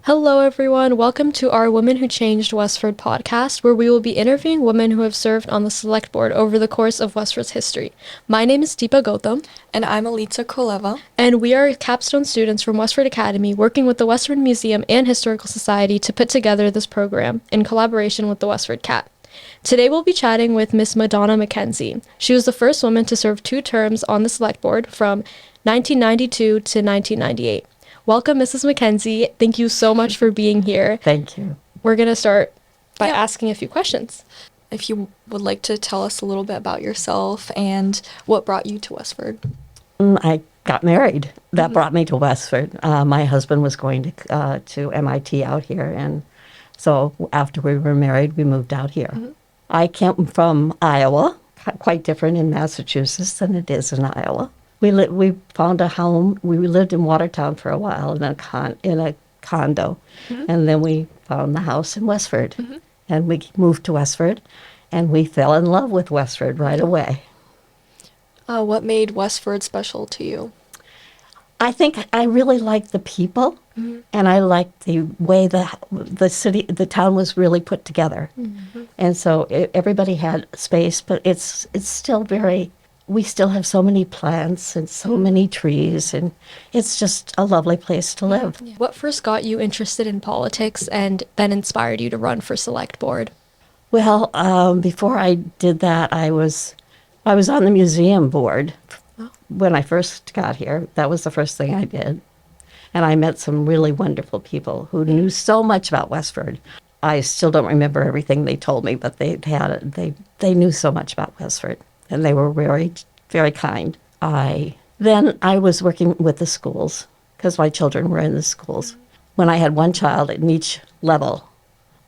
Hello, everyone. Welcome to our Women Who Changed Westford podcast, where we will be interviewing women who have served on the select board over the course of Westford's history. My name is Deepa Gautam. And I'm Alitza Koleva. And we are capstone students from Westford Academy working with the Westford Museum and Historical Society to put together this program in collaboration with the Westford Cat. Today we'll be chatting with Miss Madonna McKenzie. She was the first woman to serve 2 terms on the select board from 1992 to 1998. Welcome, Mrs. McKenzie. Thank you so much for being here. Thank you. We're going to start by asking a few questions. If you would like to tell us a little bit about yourself and what brought you to Westford. I got married. That brought me to Westford. My husband was going to MIT out here, and so after we were married, we moved out here. I came from Iowa, quite different in Massachusetts than it is in Iowa. We found a home. We lived in Watertown for a while in a condo, and then we found the house in Westford, and we moved to Westford, and we fell in love with Westford right away. What made Westford special to you? I think I really liked the people, and I liked the way the town was really put together, and so everybody had space, but it's still very. We still have so many plants and so many trees, and it's just a lovely place to live. What first got you interested in politics and then inspired you to run for select board? Well, before I did that, I was on the museum board when I first got here. That was the first thing I did, and I met some really wonderful people who knew so much about Westford. I still don't remember everything they told me, but they knew so much about Westford. And they were very, very kind. Then I was working with the schools because my children were in the schools. When I had one child in each level,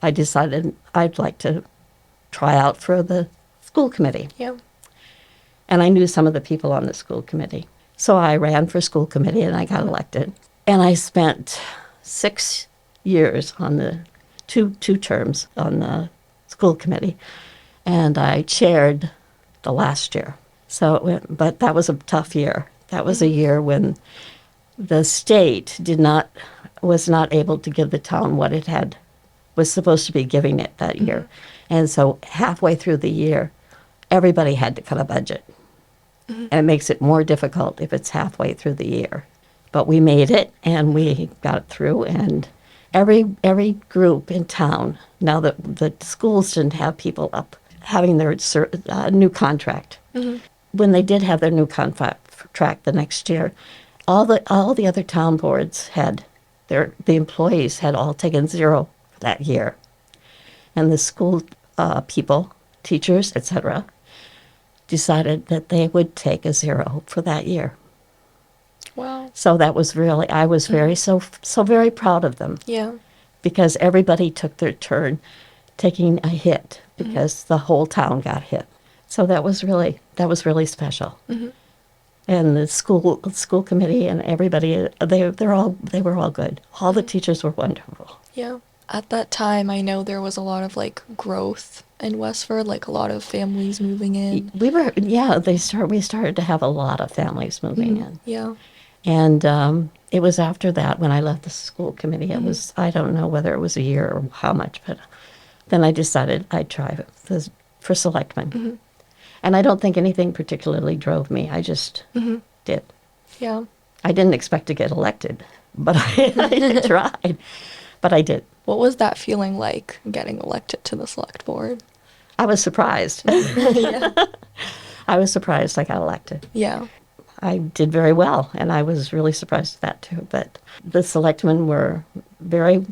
I decided I'd like to try out for the school committee. Yeah. And I knew some of the people on the school committee. So I ran for school committee and I got elected. And I spent 6 years on the two terms on the school committee. And I chaired the last year. But that was a tough year. That was a year when the state was not able to give the town what it was supposed to be giving it that year. And so halfway through the year, everybody had to cut a budget. And it makes it more difficult if it's halfway through the year. But we made it, and we got it through, and every group in town, now that the schools didn't have people up having their new contract. When they did have their new contract the next year, all the other town boards the employees had all taken 0 for that year. And the school people, teachers, etc., decided that they would take a 0 for that year. Wow. So that was really, I was very, so very proud of them. Yeah. Because everybody took their turn taking a hit because the whole town got hit. So that was really special. And the school committee and everybody, they were all good. All the teachers were wonderful. Yeah. At that time, I know there was a lot of growth in Westford, a lot of families moving in. We started to have a lot of families moving in. Yeah. And it was after that when I left the school committee. It was, I don't know whether it was a year or how much, but then I decided I'd try for selectman. And I don't think anything particularly drove me. I just did. Yeah. I didn't expect to get elected, but I tried. But I did. What was that feeling like, getting elected to the select board? I was surprised. I was surprised I got elected. Yeah. I did very well, and I was really surprised at that too. But the selectmen were very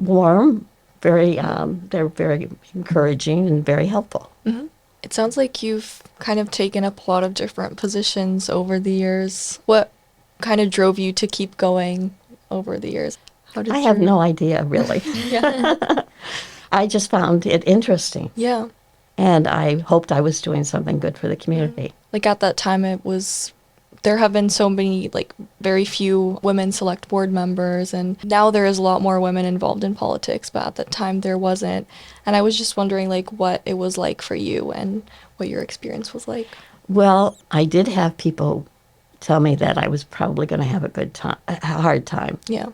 warm, they're very encouraging and very helpful. It sounds like you've kind of taken up a lot of different positions over the years. What kind of drove you to keep going over the years? I have no idea, really. I just found it interesting. Yeah. And I hoped I was doing something good for the community. At that time, there have been so many, very few women select board members, and now there is a lot more women involved in politics, but at that time there wasn't. And I was just wondering, what it was like for you and what your experience was like. Well, I did have people tell me that I was probably going to have a hard time. Yeah.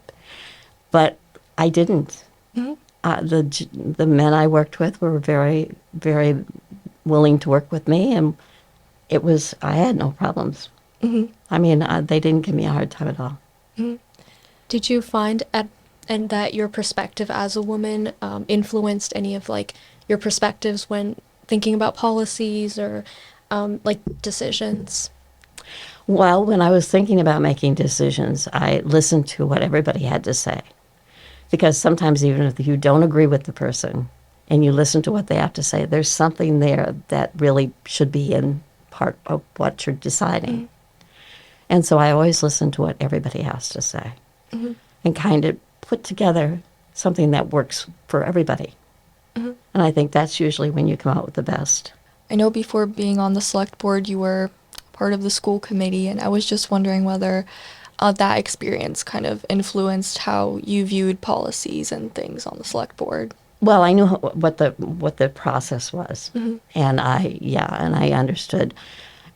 But I didn't. Mm-hmm. The men I worked with were very, very willing to work with me, and I had no problems. Mm-hmm. I mean, they didn't give me a hard time at all. Mm-hmm. Did you find and that your perspective as a woman influenced any of like your perspectives when thinking about policies or like decisions? Well, when I was thinking about making decisions, I listened to what everybody had to say. Because sometimes, even if you don't agree with the person and you listen to what they have to say, there's something there that really should be in part of what you're deciding. Mm-hmm. And so I always listen to what everybody has to say Mm-hmm. and kind of put together something that works for everybody. Mm-hmm. And I think that's usually when you come out with the best. I know before being on the select board, you were part of the school committee, and I was just wondering whether that experience kind of influenced how you viewed policies and things on the select board. Well, I knew what the process was, Mm-hmm. and I understood,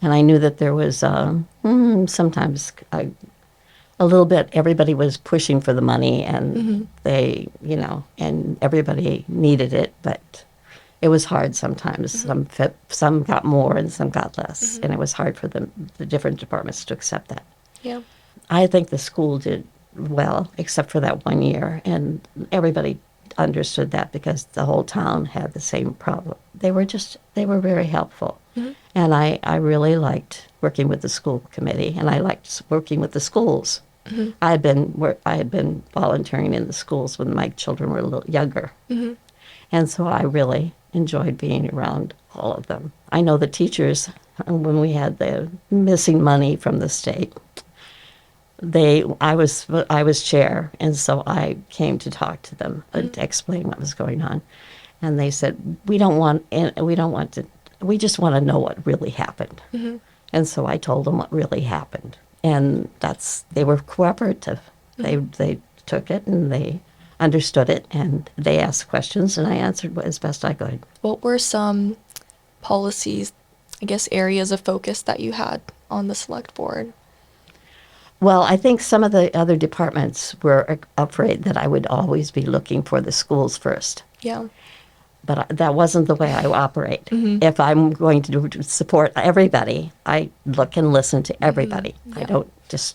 and I knew that there was sometimes a little bit. Everybody was pushing for the money, and Mm-hmm. they, and everybody needed it, but it was hard sometimes. Mm-hmm. Some got more and some got less, Mm-hmm. and it was hard for the different departments to accept that. Yeah. I think the school did well, except for that one year, and everybody understood that because the whole town had the same problem. They were very helpful. Mm-hmm. And I really liked working with the school committee, and I liked working with the schools. Mm-hmm. I had been volunteering in the schools when my children were a little younger. Mm-hmm. And so I really enjoyed being around all of them. I know the teachers, when we had the missing money from the state, I was chair, and so I came to talk to them to explain what was going on, and they said we just want to know what really happened, Mm-hmm. and so I told them what really happened, and they were cooperative. They took it and they understood it, and they asked questions, and I answered as best I could. What were some policies, I guess, areas of focus that you had on the select board? Well, I think some of the other departments were afraid that I would always be looking for the schools first. Yeah. But that wasn't the way I operate. Mm-hmm. If I'm going to support everybody, I look and listen to everybody. Mm-hmm. Yeah.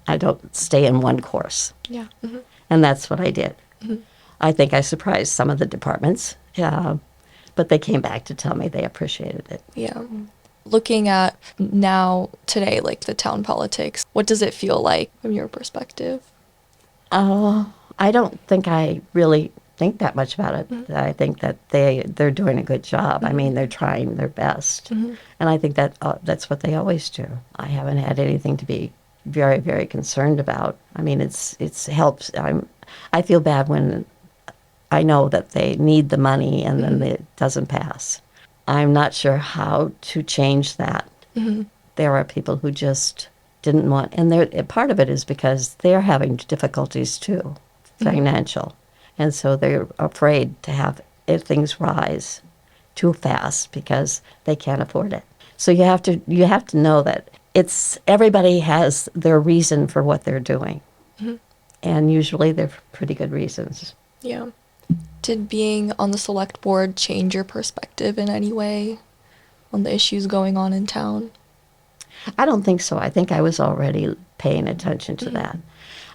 I don't stay in one course. Yeah. Mm-hmm. And that's what I did. Mm-hmm. I think I surprised some of the departments, but they came back to tell me they appreciated it. Yeah. Looking at now, today, like the town politics, what does it feel like from your perspective? I don't think I really think that much about it. Mm-hmm. I think that they're doing a good job. I mean, they're trying their best. Mm-hmm. And I think that's what they always do. I haven't had anything to be very, very concerned about. I mean, it's helps. I feel bad when I know that they need the money and then it doesn't pass. I'm not sure how to change that. Mm-hmm. There are people who just didn't want, and part of it is because they're having difficulties too, financial. And so they're afraid to have things rise too fast because they can't afford it. So you have to know that everybody has their reason for what they're doing. Mm-hmm. And usually they're pretty good reasons. Yeah. Did being on the select board change your perspective in any way on the issues going on in town? I don't think so. I think I was already paying attention to that.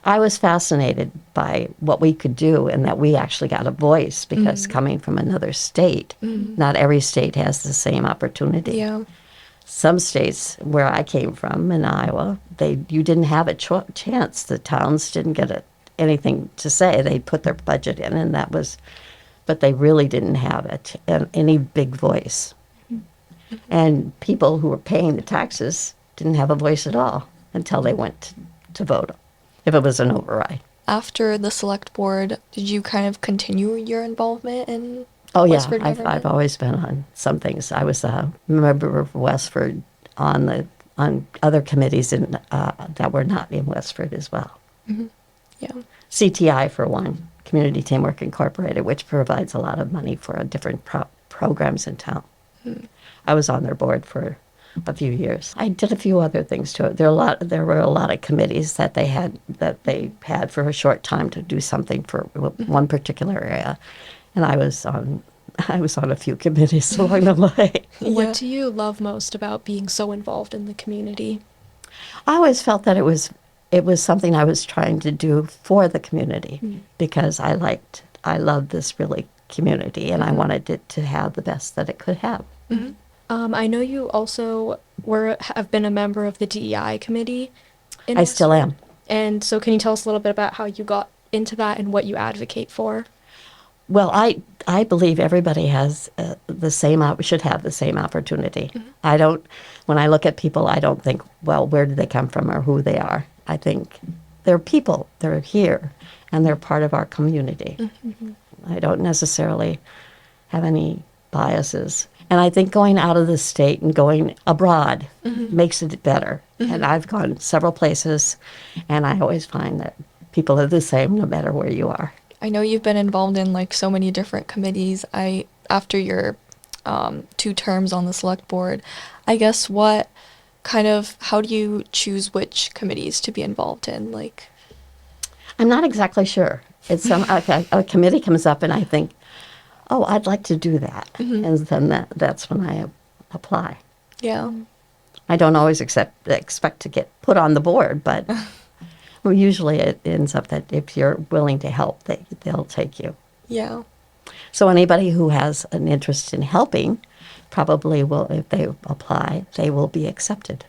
I was fascinated by what we could do and that we actually got a voice because coming from another state, not every state has the same opportunity. Yeah. Some states where I came from in Iowa, you didn't have a chance. The towns didn't get anything to say. They put their budget in, and but they really didn't have any big voice. And people who were paying the taxes didn't have a voice at all until they went to vote, if it was an override. After the select board, did you kind of continue your involvement in Oh, yeah. Westford government? I've always been on some things. I was a member of Westford on other committees that were not in Westford as well. Yeah. CTI, for one, Community Teamwork Incorporated, which provides a lot of money for different programs in town. I was on their board for a few years. I did a few other things too. There were a lot of committees that they had for a short time to do something for one particular area, and I was on a few committees along the way. Yeah. What do you love most about being so involved in the community? I always felt that it was something I was trying to do for the community because I loved this really community and I wanted it to have the best that it could have. I know you also have been a member of the DEI committee. I still am. And so can you tell us a little bit about how you got into that and what you advocate for? Well, I believe everybody has should have the same opportunity. When I look at people, I don't think, well, where did they come from or who they are. I think they're people, they're here, and they're part of our community. I don't necessarily have any biases. And I think going out of the state and going abroad makes it better. And I've gone several places, and I always find that people are the same no matter where you are. I know you've been involved in like so many different committees. After your 2 terms on the select board, I guess how do you choose which committees to be involved in? Like, I'm not exactly sure. It's a committee comes up and I think, oh, I'd like to do that. And then that's when I apply. yeah, I don't always expect to get put on the board, but well, usually it ends up that if you're willing to help, they'll take you. yeah, So anybody who has an interest in helping probably will, if they apply, they will be accepted.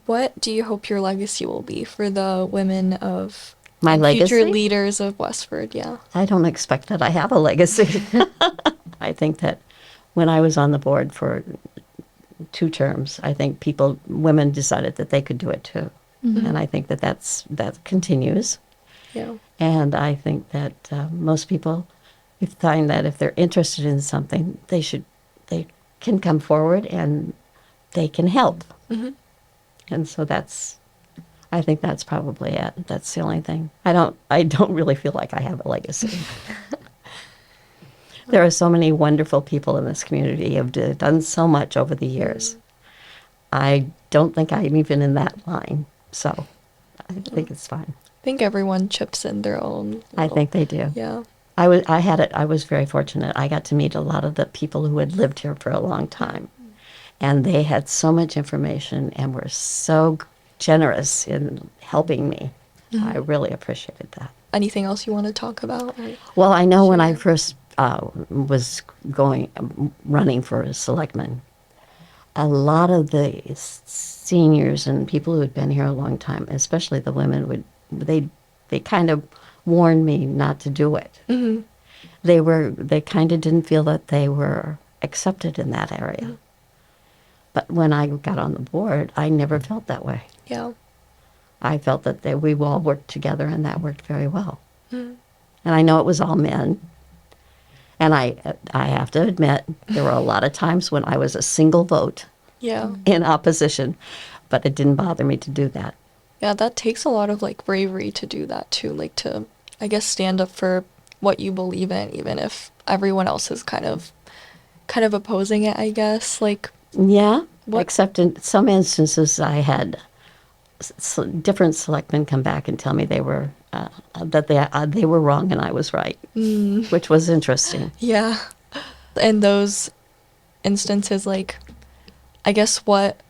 What do you hope your legacy will be for the women of My legacy? future leaders of Westford? Yeah. I don't expect that I have a legacy. I think that when I was on the board for 2 terms, I think women decided that they could do it too. And I think that continues. Yeah. And I think that most people find that if they're interested in something, they can come forward and they can help. And so I think that's probably it. That's the only thing. I don't really feel like I have a legacy. There are so many wonderful people in this community who have done so much over the years. I don't think I'm even in that line. So I think it's fine. I think everyone chips in their own. I think they do. Yeah. I was very fortunate. I got to meet a lot of the people who had lived here for a long time. And they had so much information and were so generous in helping me. I really appreciated that. Anything else you want to talk about? Well, I know when I first was running for a selectman, a lot of the seniors and people who had been here a long time, especially the women, they kind of warned me not to do it. They kind of didn't feel that they were accepted in that area. But when I got on the board, I never felt that way. Yeah. I felt that we all worked together, and that worked very well. And I know it was all men. And I have to admit, there were a lot of times when I was a single vote Yeah. in opposition, but it didn't bother me to do that. Yeah, that takes a lot of like bravery to do that too. Like to, I guess, stand up for what you believe in, even if everyone else is kind of opposing it, I guess. Like, Yeah, What- except in some instances, I had different selectmen come back and tell me they were that they were wrong and I was right, which was interesting. yeah. In those instances, like, I guess what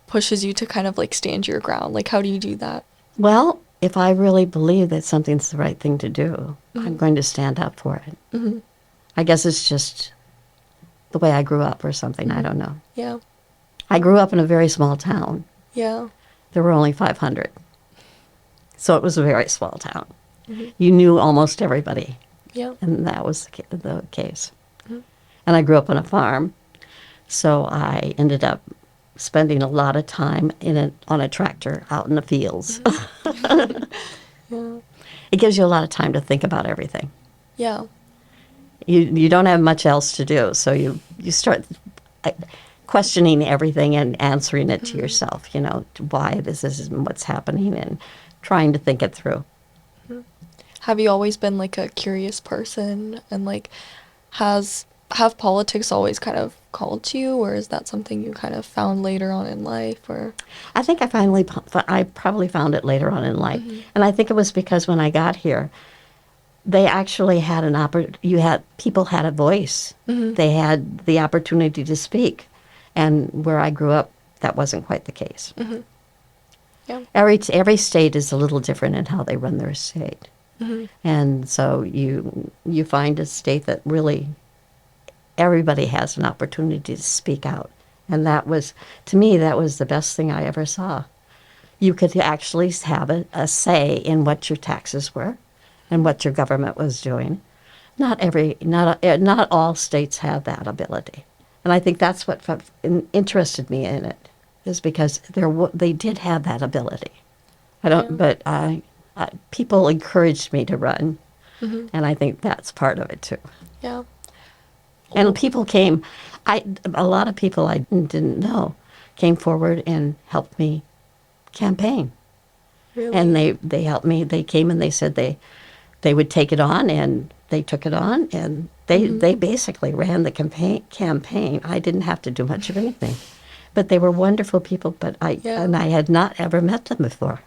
pushes you to kind of like stand your ground? Like, how do you do that? Well, if I really believe that something's the right thing to do, I'm going to stand up for it. I guess it's just the way I grew up or something. I don't know. Yeah. I grew up in a very small town. Yeah. There were only 500. So it was a very small town. You knew almost everybody, Yeah. and that was the case. And I grew up on a farm, so I ended up spending a lot of time on a tractor out in the fields. Yeah. It gives you a lot of time to think about everything. Yeah. You don't have much else to do, so you start questioning everything and answering it to yourself, why this is and what's happening, and trying to think it through. Have you always been like a curious person, and like have politics always kind of called to you, or is that something you kind of found later on in life? Or I think I probably found it later on in life. And I think it was because when I got here, they actually had people had a voice. They had the opportunity to speak. And where I grew up, that wasn't quite the case. yeah, Every state is a little different in how they run their state. And so you find a state that really everybody has an opportunity to speak out. And that was, to me, that was the best thing I ever saw. You could actually have a say in what your taxes were and what your government was doing. Not all states have that ability. And I think that's what interested me in it, is because they did have that ability. But people encouraged me to run. And I think that's part of it too. yeah, And people came, a lot of people I didn't know came forward and helped me campaign. really, And they helped me. They came and they said they would take it on, and they took it on, and they basically ran the campaign. I didn't have to do much of anything. But they were wonderful people, and I had not ever met them before.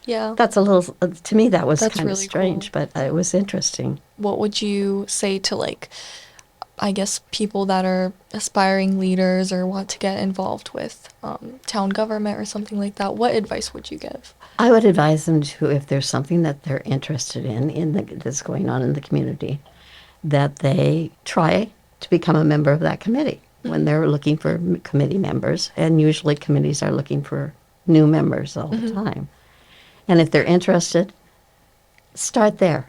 yeah. That's a little, to me, that was That's kind of really strange, cool. but it was interesting. What would you say to, like, I guess people that are aspiring leaders or want to get involved with town government or something like that? What advice would you give? I would advise them to, if there's something that they're interested that's going on in the community, that they try to become a member of that committee when they're looking for committee members. And usually committees are looking for new members all the time. And if they're interested, start there.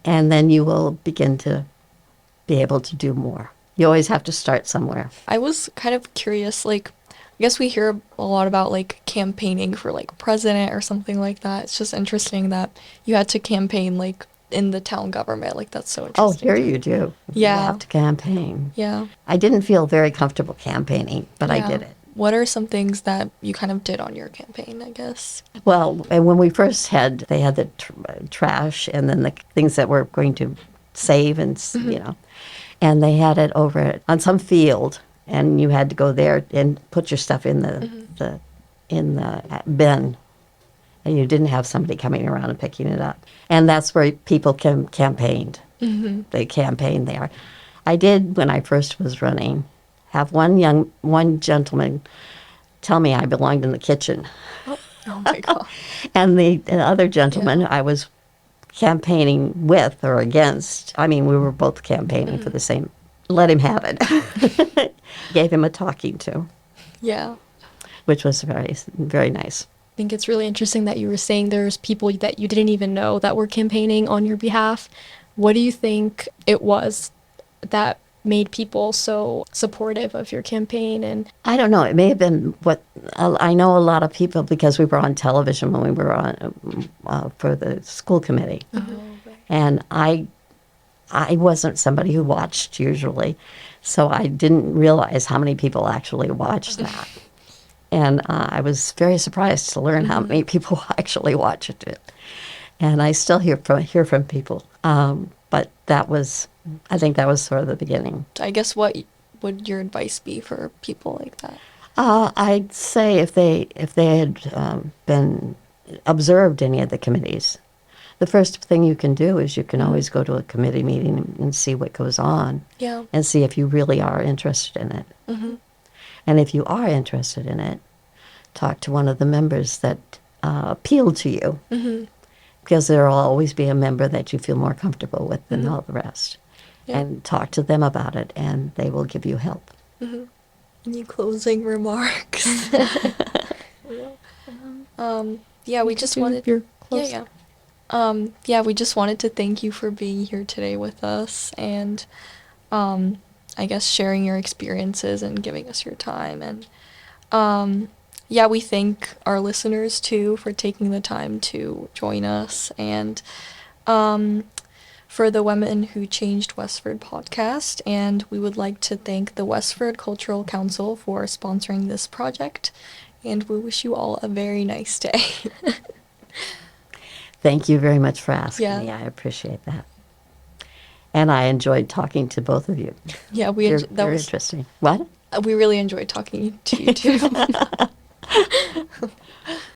And then you will begin to be able to do more. You always have to start somewhere. I was kind of curious, like, I guess we hear a lot about, like, campaigning for, like, president or something like that. It's just interesting that you had to campaign, like, in the town government. Like, that's so Oh, interesting. here you do. Yeah. You have to campaign. Yeah. I didn't feel very comfortable campaigning, but I Yeah. did it. What are some things that you kind of did on your campaign, I guess? Well, and when we first they had the trash and then the things that we're going to save and, and they had it over on some field, and you had to go there and put your stuff in the bin, and you didn't have somebody coming around and picking it up. And that's where people campaigned. They campaigned there. I did, when I first was running, have one gentleman tell me I belonged in the kitchen. Oh my God. And the other gentleman I was campaigning with or against, I mean, we were both campaigning for the same, let him have it. Gave him a talking to, Yeah. which was very, very nice. I think it's really interesting that you were saying there's people that you didn't even know that were campaigning on your behalf. What do you think it was that made people so supportive of your campaign? And I don't know. It may have been I know a lot of people because we were on television when we were on for the school committee, and I wasn't somebody who watched usually, so I didn't realize how many people actually watched that, and I was very surprised to learn how many people actually watched it, and I still hear from people, but I think that was sort of the beginning. I guess what would your advice be for people like that? I'd say if they had been observed any of the committees, the first thing you can do is you can always go to a committee meeting and see what goes on. Yeah. And see if you really are interested in it. And if you are interested in it, talk to one of the members that appeal to you. Because there will always be a member that you feel more comfortable with than all the rest. Yeah. And talk to them about it, and they will give you help. Any closing remarks? Yeah, we just wanted. your close. We just wanted to thank you for being here today with us, and I guess sharing your experiences and giving us your time. And we thank our listeners too for taking the time to join us, and for the Women Who Changed Westford podcast. And we would like to thank the Westford Cultural Council for sponsoring this project. And we wish you all a very nice day. Thank you very much for asking Yeah. me. I appreciate that. And I enjoyed talking to both of you. Yeah, Very interesting. What? we really enjoyed talking to you too.